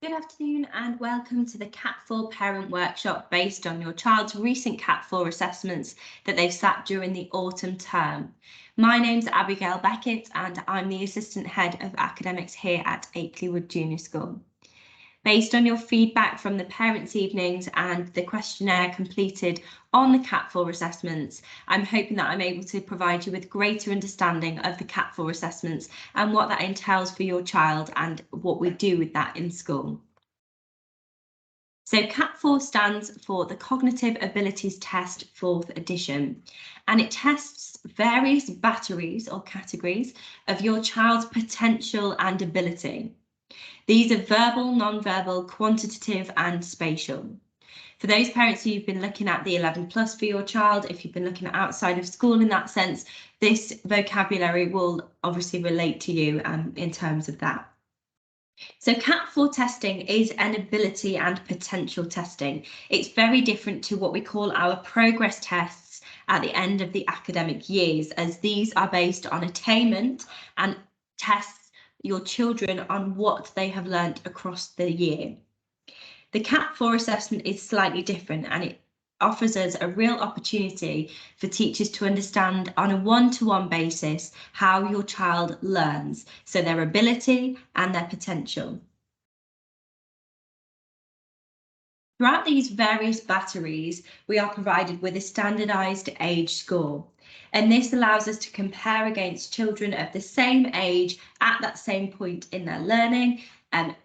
Good afternoon and welcome to the CAT4 Parent Workshop based on your child's recent CAT4 assessments that they've sat during the autumn term. My name's Abi Beckett and I'm the Assistant Head of Academics here at Akeley Wood Junior School. Based on your feedback from the parents' evenings and the questionnaire completed on the CAT4 assessments, I'm hoping that I'm able to provide you with greater understanding of the CAT4 assessments and what that entails for your child and what we do with that in school. So CAT4 stands for the Cognitive Abilities Test 4th edition, and it tests various batteries or categories of your child's potential and ability. These are verbal, non-verbal, quantitative and spatial. For those parents who've been looking at the 11 plus for your child, if you've been looking at outside of school in that sense, this vocabulary will obviously relate to you in terms of that. So CAT4 testing is an ability and potential testing. It's very different to what we call our progress tests at the end of the academic years, as these are based on attainment and tests your children on what they have learnt across the year. The CAT4 assessment is slightly different and it offers us a real opportunity for teachers to understand on a one-to-one basis how your child learns, so their ability and their potential. Throughout these various batteries, we are provided with a standardised age score, and this allows us to compare against children of the same age at that same point in their learning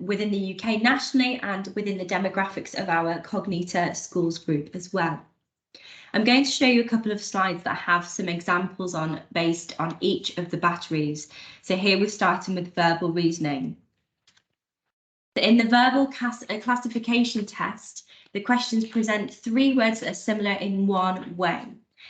within the UK nationally and within the demographics of our Cognita schools group as well. I'm going to show you a couple of slides that have some examples based on each of the batteries. So here we're starting with verbal reasoning. In the verbal classification test, the questions present 3 words that are similar in one way.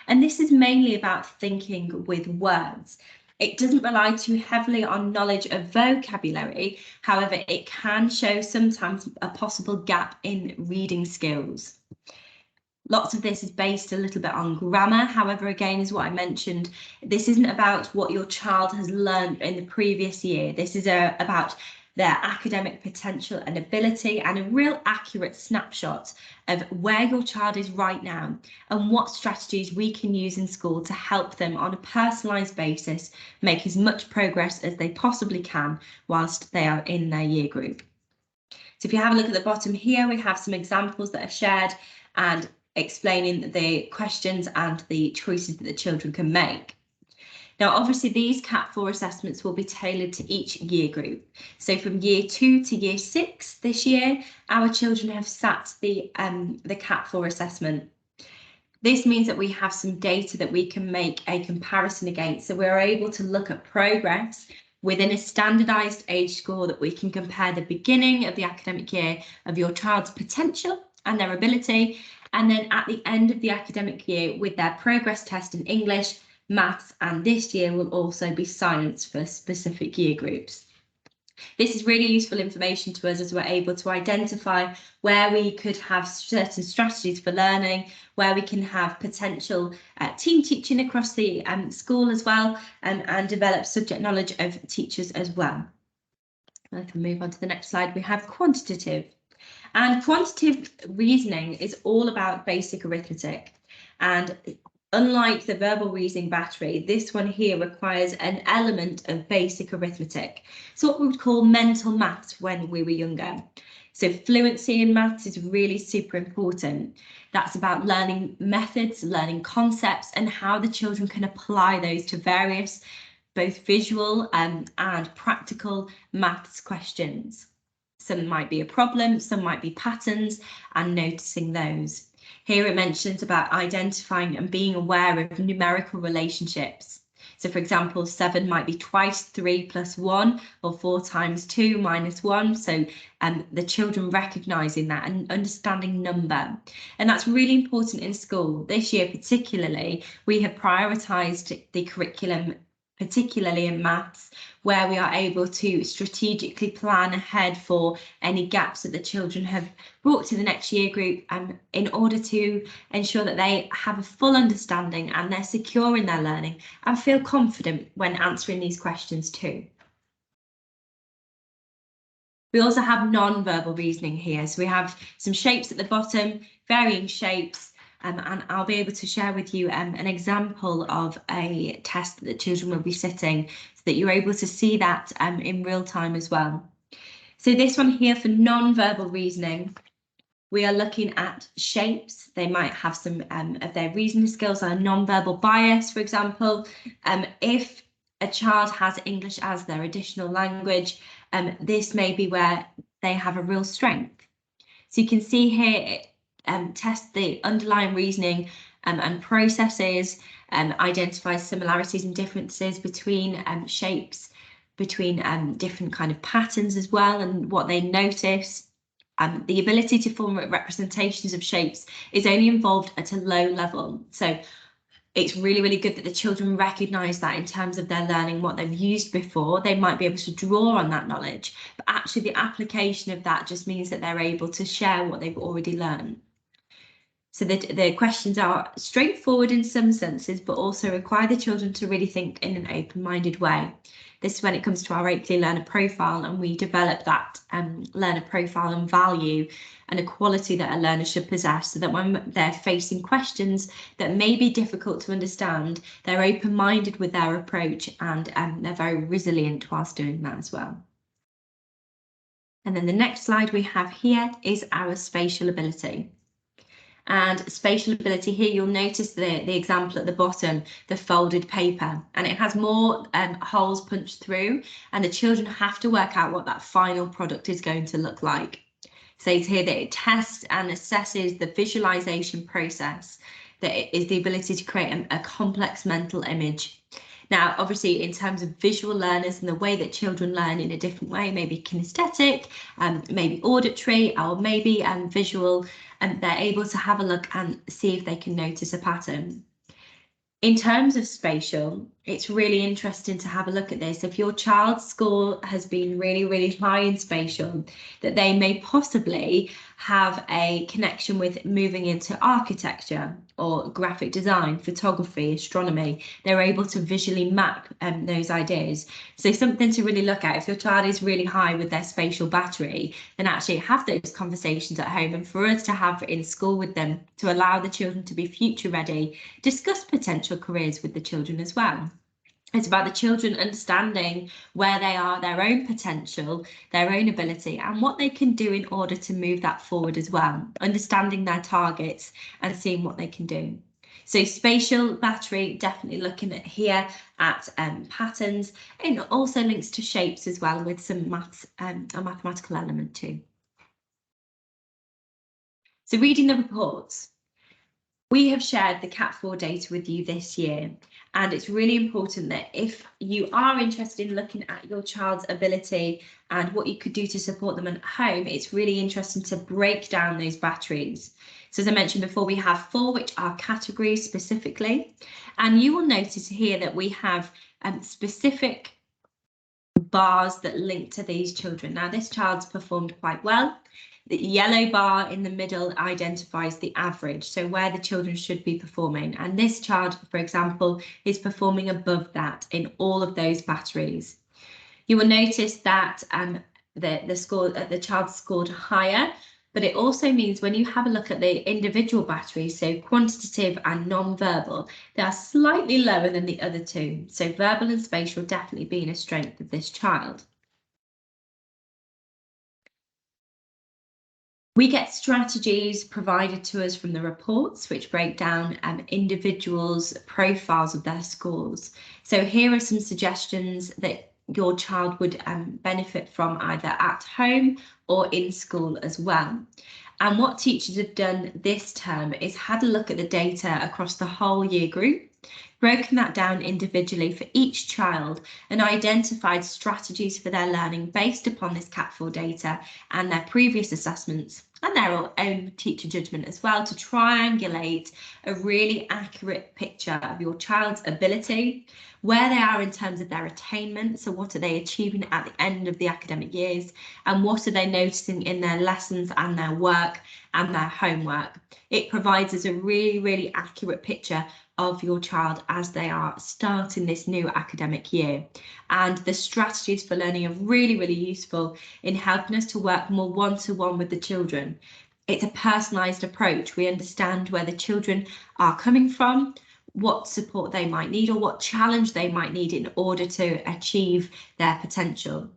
And this is mainly about thinking with words. It doesn't rely too heavily on knowledge of vocabulary. However, it can show sometimes a possible gap in reading skills. Lots of this is based a little bit on grammar. However, again, as what I mentioned, this isn't about what your child has learned in the previous year. This is about their academic potential and ability and a real accurate snapshot of where your child is right now and what strategies we can use in school to help them on a personalised basis make as much progress as they possibly can whilst they are in their year group. So if you have a look at the bottom here, we have some examples that are shared and explaining the questions and the choices that the children can make. Now, obviously, these CAT4 assessments will be tailored to each year group. So from year 2 to year 6 this year, our children have sat the CAT4 assessment. This means that we have some data that we can make a comparison against. So we're able to look at progress within a standardised age score that we can compare the beginning of the academic year of your child's potential and their ability, and then at the end of the academic year with their progress test in English, maths, and this year will also be science for specific year groups. This is really useful information to us as we're able to identify where we could have certain strategies for learning, where we can have potential team teaching across the school as well, and develop subject knowledge of teachers as well. I can move on to the next slide. We have quantitative. And quantitative reasoning is all about basic arithmetic. And unlike the verbal reasoning battery, this one here requires an element of basic arithmetic. It's what we would call mental maths when we were younger. So fluency in maths is really super important. That's about learning methods, learning concepts, and how the children can apply those to various both visual and practical maths questions. Some might be a problem, some might be patterns, and noticing those. Here it mentions about identifying and being aware of numerical relationships. So for example, 7 might be twice 3 plus 1 or 4 times 2 minus 1. So the children recognising that and understanding number. And that's really important in school. This year particularly, we have prioritised the curriculum, particularly in maths, where we are able to strategically plan ahead for any gaps that the children have brought to the next year group, in order to ensure that they have a full understanding and they're secure in their learning and feel confident when answering these questions too. We also have non-verbal reasoning here. So we have some shapes at the bottom, varying shapes, and I'll be able to share with you an example of a test that the children will be sitting so that you're able to see that in real time as well. So this one here for non-verbal reasoning, we are looking at shapes. They might have some of their reasoning skills or non-verbal bias, for example. If a child has English as their additional language, this may be where they have a real strength. So you can see here, test the underlying reasoning and processes, identifies similarities and differences between shapes, between different kind of patterns as well, and what they notice. The ability to form representations of shapes is only involved at a low level. So it's really, really good that the children recognise that in terms of their learning, what they've used before. They might be able to draw on that knowledge, but actually the application of that just means that they're able to share what they've already learned. So the questions are straightforward in some senses, but also require the children to really think in an open-minded way. This is when it comes to our Akeley learner profile, and we develop that learner profile and value and a quality that a learner should possess, so that when they're facing questions that may be difficult to understand, they're open-minded with their approach, and they're very resilient whilst doing that as well. And then the next slide we have here is our spatial ability. And spatial ability here, you'll notice the example at the bottom, the folded paper, and it has more holes punched through, and the children have to work out what that final product is going to look like. It says here that it tests and assesses the visualization process, that it is the ability to create a complex mental image. Now, obviously, in terms of visual learners and the way that children learn in a different way, maybe kinesthetic, maybe auditory, or maybe visual, and they're able to have a look and see if they can notice a pattern. In terms of spatial, it's really interesting to have a look at this. If your child's score has been really, really high in spatial, that they may possibly have a connection with moving into architecture or graphic design, photography, astronomy. They're able to visually map those ideas. So something to really look at. If your child is really high with their spatial battery, then actually have those conversations at home, and for us to have in school with them to allow the children to be future ready, discuss potential careers with the children as well. It's about the children understanding where they are, their own potential, their own ability, and what they can do in order to move that forward as well, understanding their targets and seeing what they can do. So spatial battery, definitely looking at here at patterns, and also links to shapes as well, with some maths, a mathematical element too. So reading the reports. We have shared the CAT4 data with you this year, and it's really important that if you are interested in looking at your child's ability and what you could do to support them at home, it's really interesting to break down those batteries. So as I mentioned before, we have 4 which are categories specifically, and you will notice here that we have specific bars that link to these children. Now this child's performed quite well. The yellow bar in the middle identifies the average, so where the children should be performing. And this child, for example, is performing above that in all of those batteries. You will notice that the child scored higher, but it also means when you have a look at the individual batteries, so quantitative and non-verbal, they are slightly lower than the other two. So verbal and spatial definitely being a strength of this child. We get strategies provided to us from the reports, which break down individuals' profiles of their scores. So here are some suggestions that your child would benefit from either at home or in school as well. And what teachers have done this term is had a look at the data across the whole year group, broken that down individually for each child, and identified strategies for their learning based upon this CAT4 data and their previous assessments and their own teacher judgment as well, to triangulate a really accurate picture of your child's ability, where they are in terms of their attainment, so what are they achieving at the end of the academic years, and what are they noticing in their lessons and their work and their homework. It provides us a really, really accurate picture of your child as they are starting this new academic year. And the strategies for learning are really, really useful in helping us to work more one-to-one with the children. It's a personalised approach. We understand where the children are coming from, what support they might need, or what challenge they might need in order to achieve their potential.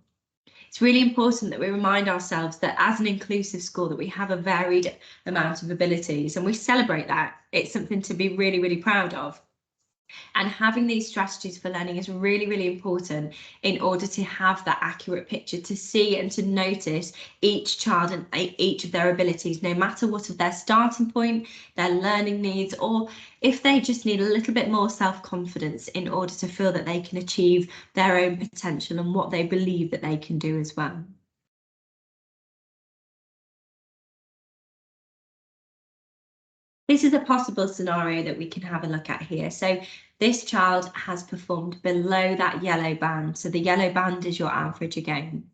It's really important that we remind ourselves that as an inclusive school that we have a varied amount of abilities, and we celebrate that. It's something to be really, really proud of. And having these strategies for learning is really, really important in order to have that accurate picture, to see and to notice each child and each of their abilities, no matter what of their starting point, their learning needs, or if they just need a little bit more self-confidence in order to feel that they can achieve their own potential and what they believe that they can do as well. This is a possible scenario that we can have a look at here. So this child has performed below that yellow band. So the yellow band is your average again.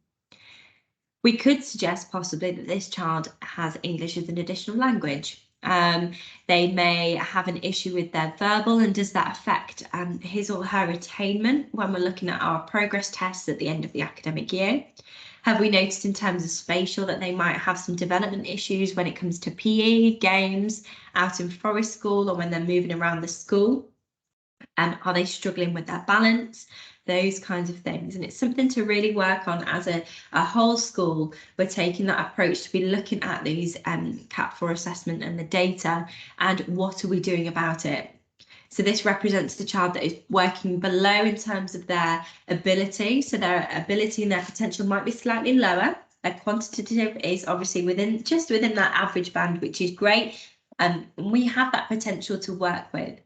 We could suggest possibly that this child has English as an additional language. They may have an issue with their verbal, and does that affect his or her attainment when we're looking at our progress tests at the end of the academic year? Have we noticed in terms of spatial that they might have some development issues when it comes to PE, games, out in forest school, or when they're moving around the school? Are they struggling with their balance? Those kinds of things. And it's something to really work on as a whole school. We're taking that approach to be looking at these CAT4 assessment and the data, and what are we doing about it? So this represents the child that is working below in terms of their ability. So their ability and their potential might be slightly lower. Their quantitative is obviously just within that average band, which is great. And we have that potential to work with.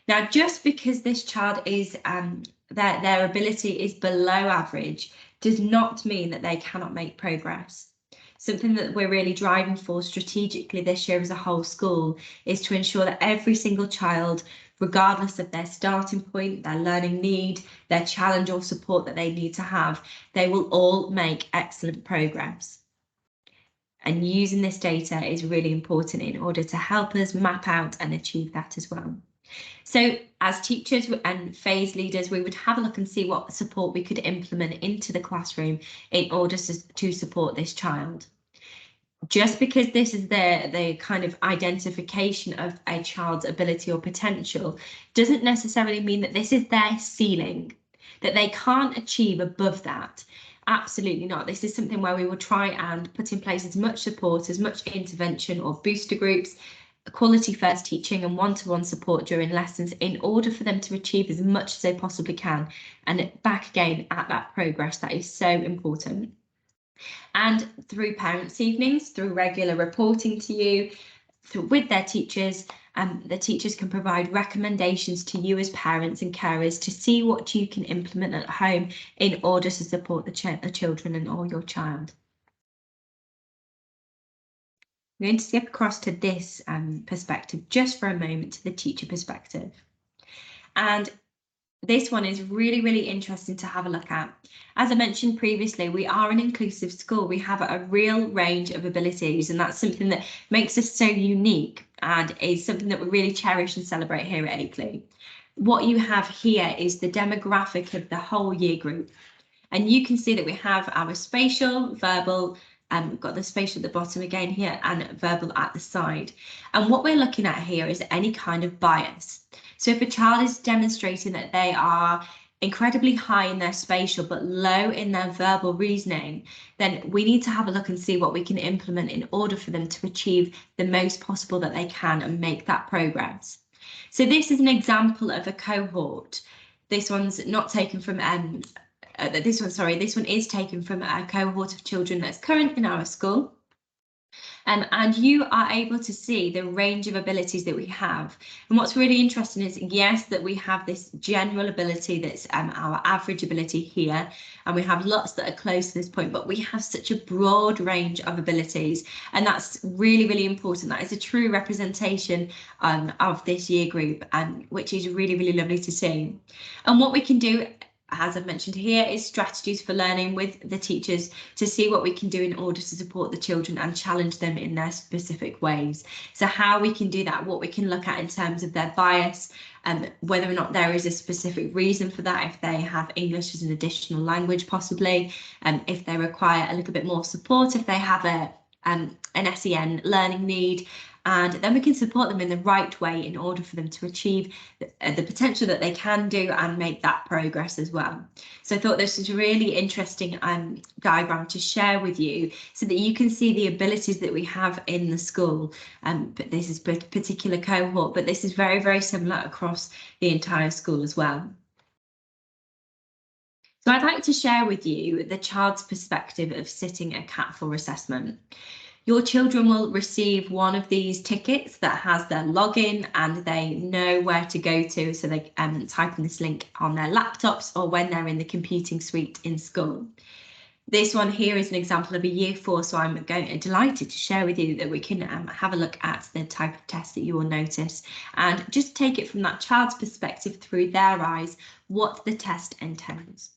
Now, just because this child is their ability is below average does not mean that they cannot make progress. Something that we're really driving for strategically this year as a whole school is to ensure that every single child, regardless of their starting point, their learning need, their challenge or support that they need to have, they will all make excellent progress. And using this data is really important in order to help us map out and achieve that as well. So as teachers and phase leaders, we would have a look and see what support we could implement into the classroom in order to support this child. Just because this is the kind of identification of a child's ability or potential doesn't necessarily mean that this is their ceiling, that they can't achieve above that. Absolutely not. This is something where we will try and put in place as much support, as much intervention or booster groups, quality first teaching and one-to-one support during lessons in order for them to achieve as much as they possibly can, and back again at that progress that is so important. And through parents' evenings, through regular reporting to you, with their teachers, the teachers can provide recommendations to you as parents and carers to see what you can implement at home in order to support the children and or your child. I'm going to skip across to this perspective just for a moment, to the teacher perspective. And this one is really, really interesting to have a look at. As I mentioned previously, we are an inclusive school. We have a real range of abilities, and that's something that makes us so unique and is something that we really cherish and celebrate here at Akeley. What you have here is the demographic of the whole year group. And you can see that we have our spatial, verbal, we've got the spatial at the bottom again here and verbal at the side. And what we're looking at here is any kind of bias. So if a child is demonstrating that they are incredibly high in their spatial but low in their verbal reasoning, then we need to have a look and see what we can implement in order for them to achieve the most possible that they can and make that progress. So this is an example of a cohort. This one's not taken from this one is taken from a cohort of children that's current in our school. And you are able to see the range of abilities that we have. And what's really interesting is, yes, that we have this general ability that's our average ability here, and we have lots that are close to this point, but we have such a broad range of abilities, and that's really, really important. That is a true representation of this year group, which is really, really lovely to see. And what we can do as I've mentioned here, is strategies for learning with the teachers to see what we can do in order to support the children and challenge them in their specific ways. So how we can do that, what we can look at in terms of their bias, and whether or not there is a specific reason for that, if they have English as an additional language possibly, and if they require a little bit more support, if they have an SEN learning need, and then we can support them in the right way in order for them to achieve the potential that they can do and make that progress as well. So I thought this was a really interesting diagram to share with you so that you can see the abilities that we have in the school. But this is a particular cohort, but this is very, very similar across the entire school as well. So I'd like to share with you the child's perspective of sitting a CAT4 assessment. Your children will receive one of these tickets that has their login and they know where to go to, so they type in this link on their laptops or when they're in the computing suite in school. This one here is an example of a year 4, so I'm delighted to share with you that we can have a look at the type of test that you will notice and just take it from that child's perspective through their eyes, what the test entails.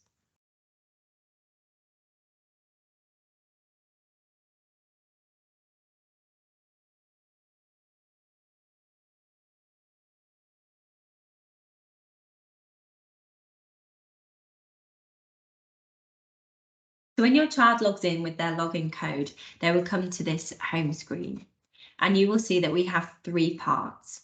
So when your child logs in with their login code, they will come to this home screen and you will see that we have 3 parts.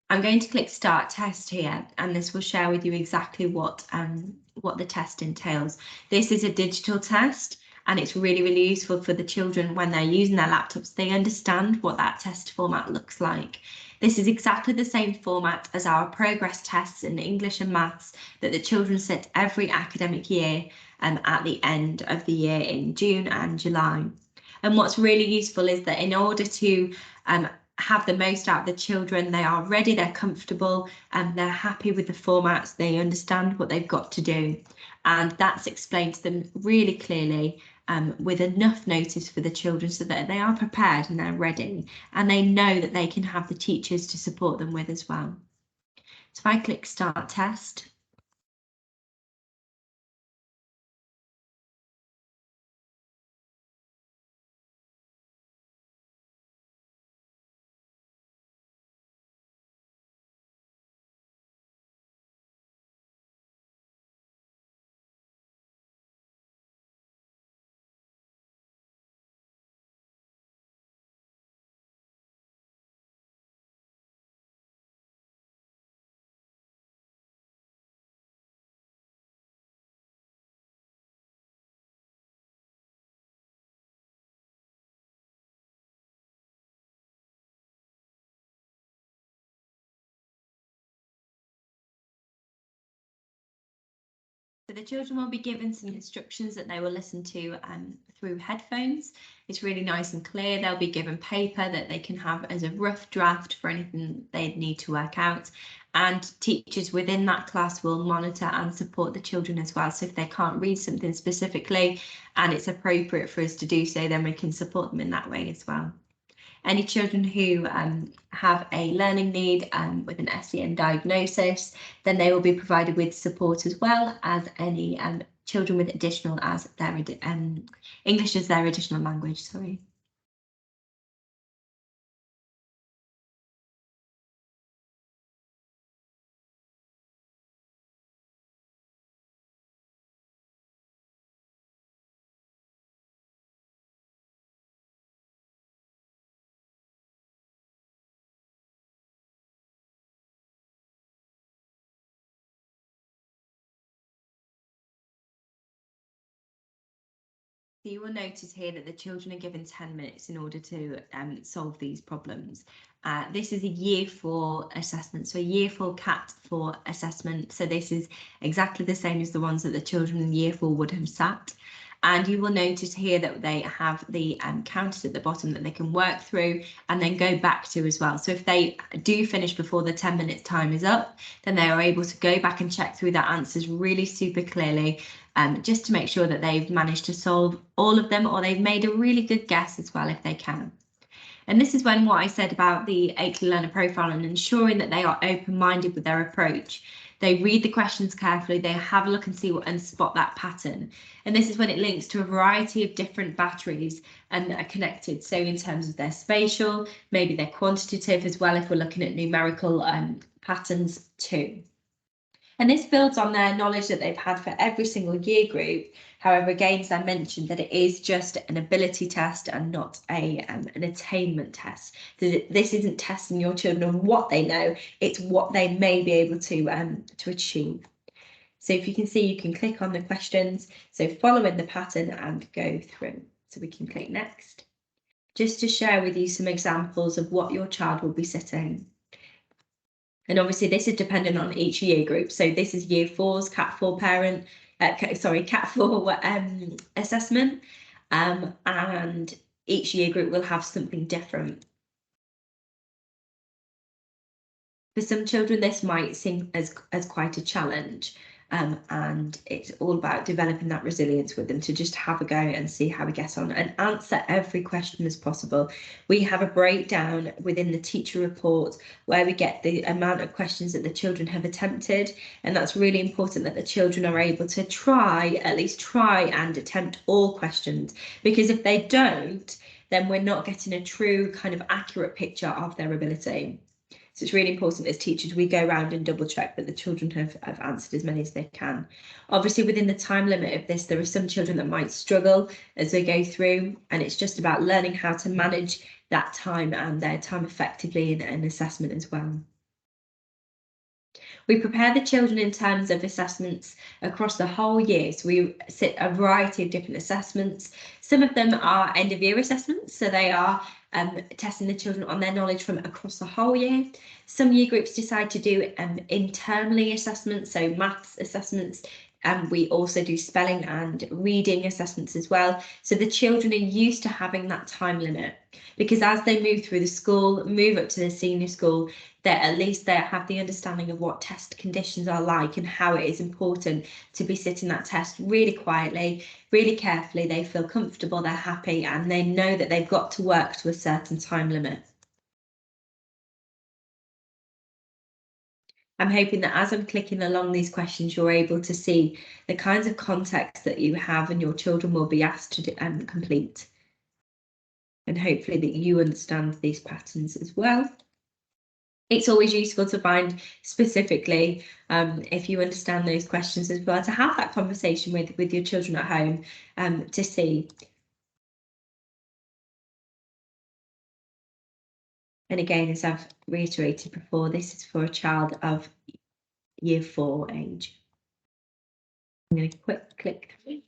I'm going to click Start Test here, and this will share with you exactly what the test entails. This is a digital test, and it's really, really useful for the children when they're using their laptops. They understand what that test format looks like. This is exactly the same format as our progress tests in English and maths that the children sit every academic year at the end of the year in June and July. And what's really useful is that in order to have the most out of the children, they are ready, they're comfortable, and they're happy with the formats, they understand what they've got to do. And that's explained to them really clearly with enough notice for the children so that they are prepared and they're ready, and they know that they can have the teachers to support them with as well. So if I click Start Test, so the children will be given some instructions that they will listen to through headphones. It's really nice and clear. They'll be given paper that they can have as a rough draft for anything they need to work out. And teachers within that class will monitor and support the children as well. So if they can't read something specifically and it's appropriate for us to do so, then we can support them in that way as well. Any children who have a learning need with an SEN diagnosis, then they will be provided with support as well as any children with additional as their English as their additional language, sorry. So you will notice here that the children are given 10 minutes in order to solve these problems. This is a year 4 assessment, so a year 4 CAT4 assessment. So this is exactly the same as the ones that the children in year 4 would have sat. And you will notice here that they have the counters at the bottom that they can work through and then go back to as well. So if they do finish before the 10 minutes time is up, then they are able to go back and check through their answers really super clearly, just to make sure that they've managed to solve all of them, or they've made a really good guess as well if they can. And this is when what I said about the Akeley learner profile and ensuring that they are open-minded with their approach. They read the questions carefully, they have a look and see what and spot that pattern. And this is when it links to a variety of different batteries and are connected. So in terms of their spatial, maybe their quantitative as well, if we're looking at numerical patterns too. And this builds on their knowledge that they've had for every single year group. However, again, as I mentioned, that it is just an ability test and not an attainment test. So this isn't testing your children on what they know, it's what they may be able to achieve. So if you can see, you can click on the questions. So following the pattern and go through. So we can click next. Just to share with you some examples of what your child will be sitting. And obviously this is dependent on each year group. So this is year 4's CAT4 parent, CAT4 assessment. And each year group will have something different. For some children, this might seem as quite a challenge. And it's all about developing that resilience with them to just have a go and see how we get on and answer every question as possible. We have a breakdown within the teacher report where we get the amount of questions that the children have attempted, and that's really important that the children are able to at least try and attempt all questions, because if they don't, then we're not getting a true kind of accurate picture of their ability. So it's really important as teachers, we go around and double check that the children have answered as many as they can. Obviously, within the time limit of this, there are some children that might struggle as they go through, and it's just about learning how to manage that time and their time effectively in assessment as well. We prepare the children in terms of assessments across the whole year. So we sit a variety of different assessments. Some of them are end of year assessments, so they are testing the children on their knowledge from across the whole year. Some year groups decide to do internally assessments, so maths assessments, and we also do spelling and reading assessments as well. So the children are used to having that time limit, because as they move through the school, move up to the senior school, that at least they have the understanding of what test conditions are like and how it is important to be sitting that test really quietly, really carefully. They feel comfortable, they're happy, and they know that they've got to work to a certain time limit. I'm hoping that as I'm clicking along these questions, you're able to see the kinds of context that you have and your children will be asked to complete. And hopefully that you understand these patterns as well. It's always useful to find specifically, if you understand those questions as well, to have that conversation with your children at home to see. And again, as I've reiterated before, this is for a child of year 4 age. I'm going to quick click through.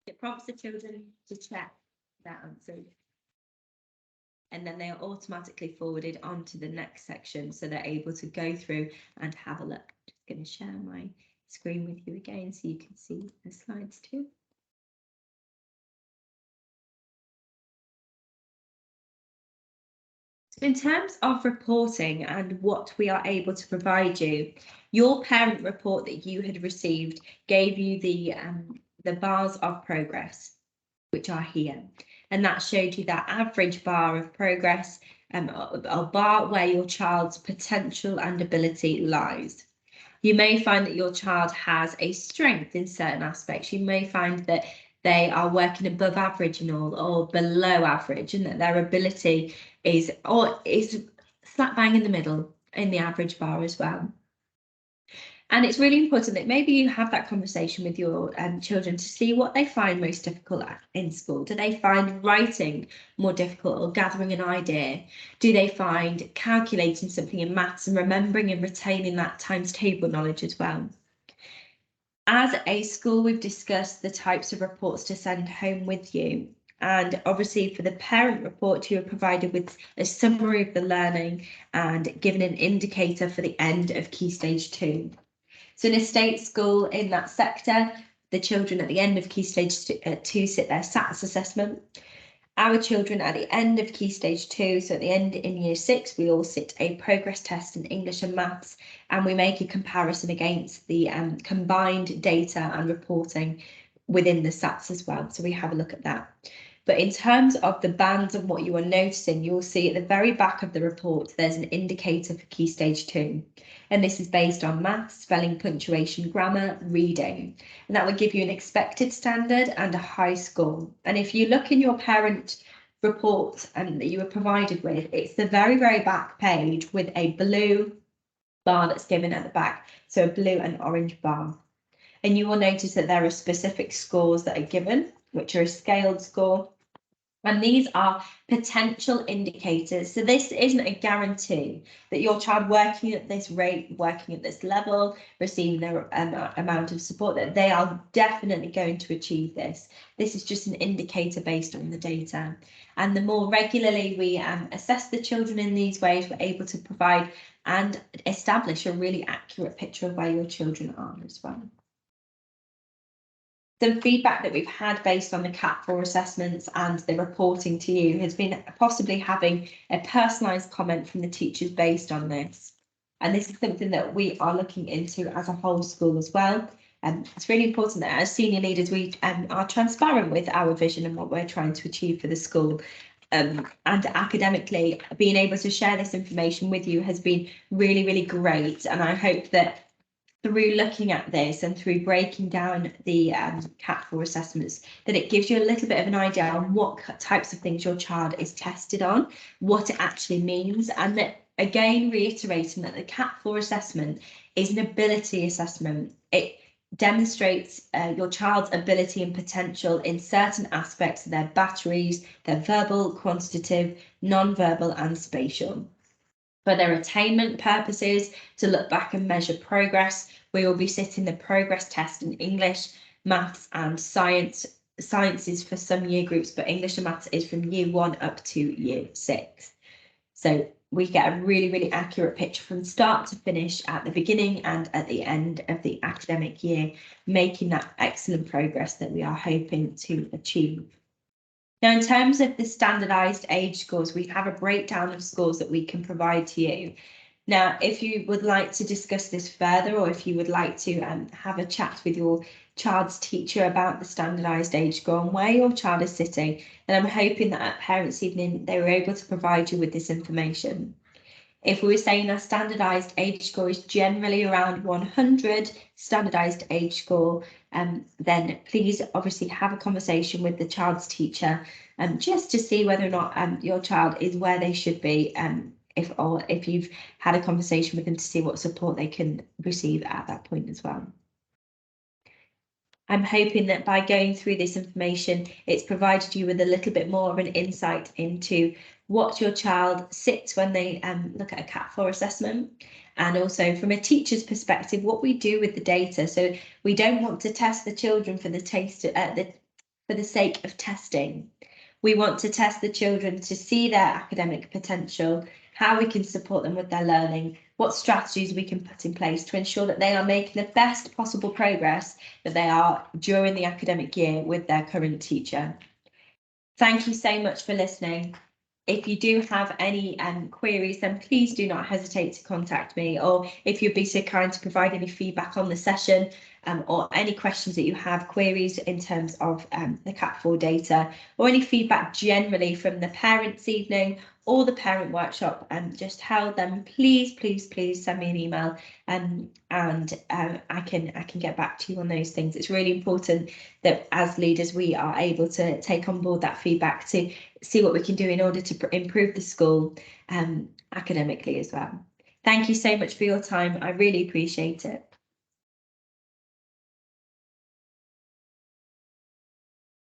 It prompts the children to check their answers, and then they are automatically forwarded on to the next section, so they're able to go through and have a look. I'm just going to share my screen with you again so you can see the slides too. So in terms of reporting and what we are able to provide you, your parent report that you had received gave you the bars of progress, which are here. And that showed you that average bar of progress, a bar where your child's potential and ability lies. You may find that your child has a strength in certain aspects. You may find that they are working above average in all or below average, and that their ability is slap bang in the middle in the average bar as well. And it's really important that maybe you have that conversation with your children to see what they find most difficult in school. Do they find writing more difficult or gathering an idea? Do they find calculating something in maths and remembering and retaining that times table knowledge as well? As a school, we've discussed the types of reports to send home with you. And obviously for the parent report, you are provided with a summary of the learning and given an indicator for the end of Key Stage 2. So in a state school in that sector, the children at the end of Key Stage 2 sit their SATs assessment. Our children at the end of Key Stage 2, so at the end in Year 6, we all sit a progress test in English and maths, and we make a comparison against the combined data and reporting within the SATs as well. So we have a look at that. But in terms of the bands and what you are noticing, you'll see at the very back of the report, there's an indicator for Key Stage 2. And this is based on maths, spelling, punctuation, grammar, reading. And that will give you an expected standard and a high score. And if you look in your parent report that you were provided with, it's the very, very back page with a blue bar that's given at the back. So a blue and orange bar. And you will notice that there are specific scores that are given, which are a scaled score. And these are potential indicators. So this isn't a guarantee that your child working at this rate, working at this level, receiving their amount of support, that they are definitely going to achieve this. This is just an indicator based on the data. And the more regularly we assess the children in these ways, we're able to provide and establish a really accurate picture of where your children are as well. The feedback that we've had based on the CAT4 assessments and the reporting to you has been possibly having a personalised comment from the teachers based on this. And this is something that we are looking into as a whole school as well. It's really important that as senior leaders, we are transparent with our vision and what we're trying to achieve for the school. And academically, being able to share this information with you has been really, really great. And I hope that through looking at this and through breaking down the CAT4 assessments, that it gives you a little bit of an idea on what types of things your child is tested on, what it actually means, and that, again, reiterating that the CAT4 assessment is an ability assessment. It demonstrates your child's ability and potential in certain aspects of their batteries, their verbal, quantitative, non-verbal and spatial. For their attainment purposes, to look back and measure progress, we will be sitting the progress test in English, maths and sciences for some year groups, but English and maths is from year 1 up to year 6. So we get a really, really accurate picture from start to finish at the beginning and at the end of the academic year, making that excellent progress that we are hoping to achieve. Now, in terms of the standardised age scores, we have a breakdown of scores that we can provide to you. Now, if you would like to discuss this further, or if you would like to have a chat with your child's teacher about the standardised age score and where your child is sitting, then I'm hoping that at Parents' Evening they were able to provide you with this information. If we were saying our standardised age score is generally around 100 standardised age score, then please obviously have a conversation with the child's teacher just to see whether or not your child is where they should be, if you've had a conversation with them to see what support they can receive at that point as well. I'm hoping that by going through this information, it's provided you with a little bit more of an insight into what your child sits when they look at a CAT4 assessment, and also from a teacher's perspective, what we do with the data. So we don't want to test the children for the sake of testing. We want to test the children to see their academic potential, how we can support them with their learning, what strategies we can put in place to ensure that they are making the best possible progress that they are during the academic year with their current teacher. Thank you so much for listening. If you do have any queries, then please do not hesitate to contact me, or if you'd be so kind to provide any feedback on the session or any questions that you have, queries in terms of the CAT4 data, or any feedback generally from the Parents' Evening or the Parent Workshop just held, then please send me an email and I can get back to you on those things. It's really important that as leaders we are able to take on board that feedback to see what we can do in order to improve the school academically as well. Thank you so much for your time. I really appreciate it.